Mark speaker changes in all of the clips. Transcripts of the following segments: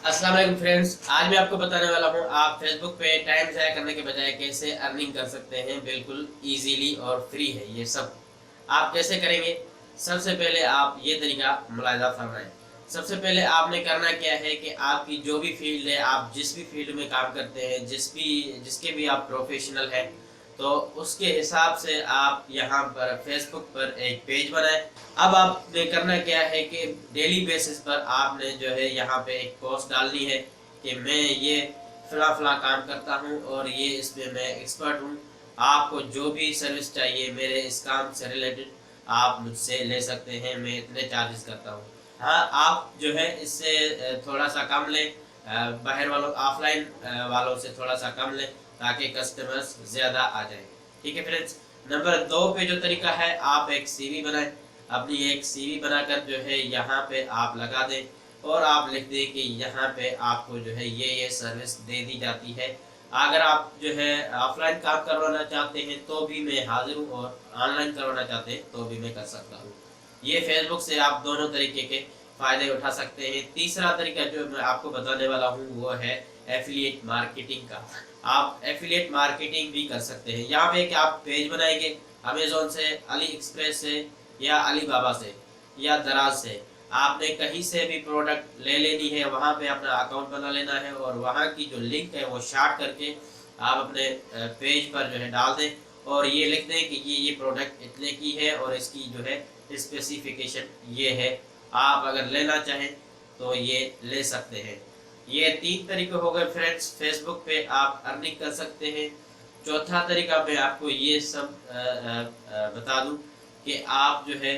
Speaker 1: अस्सलाम वालेकुम फ्रेंड्स, आज मैं आपको बताने वाला हूँ आप फेसबुक पे टाइम ज़ाया करने के बजाय कैसे अर्निंग कर सकते हैं। बिल्कुल इजीली और फ्री है ये सब। आप कैसे करेंगे? सबसे पहले आप ये तरीका मुलाहिज़ा फरमाएं। सबसे पहले आपने करना क्या है कि आपकी जो भी फील्ड है, आप जिस भी फील्ड में काम करते हैं, जिसके भी आप प्रोफेशनल हैं, तो उसके हिसाब से आप यहाँ पर फेसबुक पर एक पेज बनाएं। अब आपने करना क्या है कि डेली बेसिस पर आपने जो है यहाँ पे एक पोस्ट डालनी है कि मैं ये फला फला काम करता हूँ और ये इसमें मैं एक्सपर्ट हूँ। आपको जो भी सर्विस चाहिए मेरे इस काम से रिलेटेड आप मुझसे ले सकते हैं, मैं इतने चार्जेस करता हूँ। हाँ, आप जो है इससे थोड़ा सा कम लें, बाहर वालों ऑफलाइन वालों से थोड़ा सा कम लें ताकि कस्टमर्स ज़्यादा आ जाए। ठीक है फ्रेंड्स। नंबर 2 पे जो तरीका है, आप एक सीवी बनाएं। अपनी एक सीवी बनाकर जो है यहाँ पे आप लगा दें और आप लिख दें कि यहाँ पे आपको जो है ये सर्विस दे दी जाती है। अगर आप जो है ऑफलाइन काम करवाना चाहते हैं तो भी मैं हाजिर हूँ, और ऑनलाइन करवाना चाहते हैं तो भी मैं कर सकता हूँ। ये फेसबुक से आप दोनों तरीके के फायदे उठा सकते हैं। तीसरा तरीका जो मैं आपको बताने वाला हूँ वो है एफिलिएट मार्केटिंग का। आप एफिलिएट मार्केटिंग भी कर सकते हैं। यहाँ पे कि आप पेज बनाएंगे अमेजोन से, अली एक्सप्रेस से, या अली बाबा से, या दराज से। आपने कहीं से भी प्रोडक्ट ले लेनी है, वहाँ पे अपना अकाउंट बना लेना है और वहाँ की जो लिंक है वो शार्ट करके आप अपने पेज पर जो है डाल दें और ये लिख दें कि ये प्रोडक्ट इतने की है और इसकी जो है स्पेसिफिकेशन ये है। आप अगर लेना चाहें तो ये ले सकते हैं। ये 3 तरीके हो गए फ्रेंड्स, फेसबुक पे आप अर्निंग कर सकते हैं। चौथा तरीका मैं आपको ये सब बता दूं कि आप जो है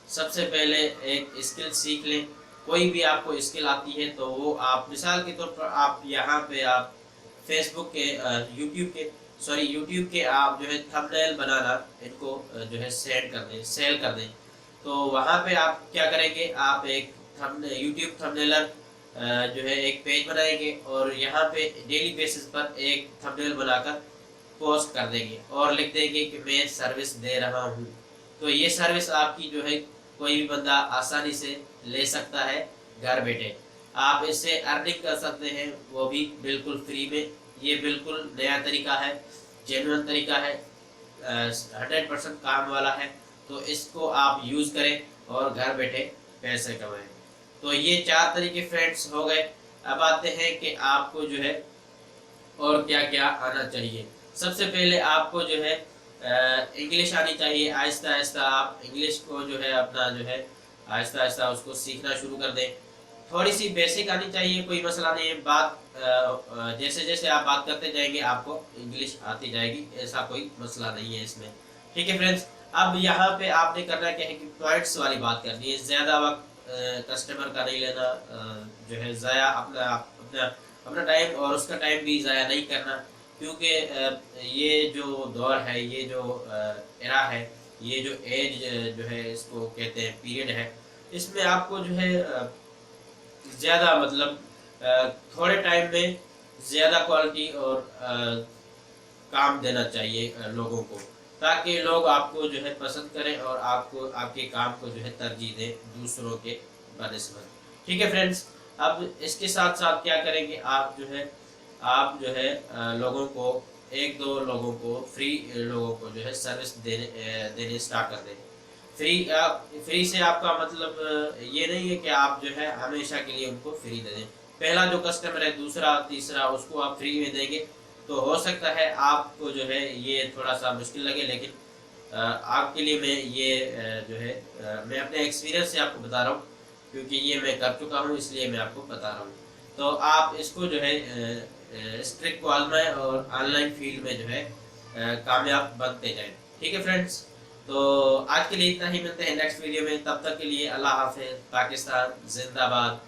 Speaker 1: सबसे पहले एक स्किल सीख लें। कोई भी आपको स्किल आती है तो वो आप मिसाल के तौर पर आप यहाँ पे आप फेसबुक के यूट्यूब के आप जो है थंबनेल बनाना इनको जो है सेल कर दें। तो वहाँ पे आप क्या करेंगे, आप एक यूट्यूब थंबनेलर जो है एक पेज बनाएंगे और यहाँ पे डेली बेसिस पर एक थंबनेल बनाकर पोस्ट कर देंगे और लिख देंगे कि मैं सर्विस दे रहा हूँ। तो ये सर्विस आपकी जो है कोई भी बंदा आसानी से ले सकता है घर बैठे। आप इससे अर्निंग कर सकते हैं, वो भी बिल्कुल फ्री में। ये बिल्कुल नया तरीका है, जेन्युइन तरीका है, 100% काम वाला है। तो इसको आप यूज़ करें और घर बैठे पैसे कमाएं। तो ये 4 तरीके फ्रेंड्स हो गए। अब आते हैं कि आपको जो है और क्या क्या आना चाहिए। सबसे पहले आपको जो है इंग्लिश आनी चाहिए। आहिस्ता आहिस्ता आप इंग्लिश को जो है अपना जो है आहिस्ता आहिस्ता उसको सीखना शुरू कर दें। थोड़ी सी बेसिक आनी चाहिए, कोई मसला नहीं है। जैसे जैसे आप बात करते जाएंगे आपको इंग्लिश आती जाएगी, ऐसा कोई मसला नहीं है इसमें। ठीक है फ्रेंड्स। अब यहाँ पे आपने करना क्या है कि पॉइंट्स वाली बात करनी है। ज़्यादा वक्त कस्टमर का नहीं लेना, जो है ज़ाया अपना अपना अपना टाइम और उसका टाइम भी ज़ाया नहीं करना। क्योंकि ये जो दौर है, ये जो एरा है, ये जो एज जो है इसको कहते हैं पीरियड है, इसमें आपको जो है ज़्यादा मतलब थोड़े टाइम में ज़्यादा क्वालिटी और काम देना चाहिए लोगों को, ताकि लोग आपको जो है पसंद करें और आपको आपके काम को जो है तरजीह दें दूसरों के बनस्बत। ठीक है फ्रेंड्स। अब इसके साथ साथ क्या करेंगे, आप जो है लोगों को, 1-2 लोगों को, फ्री लोगों को जो है सर्विस देने स्टार्ट कर दें। फ्री से आपका मतलब ये नहीं है कि आप जो है हमेशा के लिए उनको फ्री दे दें। पहला जो कस्टमर है, दूसरा, तीसरा, उसको आप फ्री में देंगे तो हो सकता है आपको जो है ये थोड़ा सा मुश्किल लगे, लेकिन आपके लिए मैं ये जो है मैं अपने एक्सपीरियंस से आपको बता रहा हूँ, क्योंकि ये मैं कर चुका हूँ इसलिए मैं आपको बता रहा हूँ। तो आप इसको जो है स्ट्रिक्ट को आजमाएं और ऑनलाइन फील्ड में जो है कामयाब बनते जाएं। ठीक है फ्रेंड्स। तो आज के लिए इतना ही, मिलते हैं नेक्स्ट वीडियो में। तब तक के लिए अल्लाह हाफिज़। पाकिस्तान जिंदाबाद।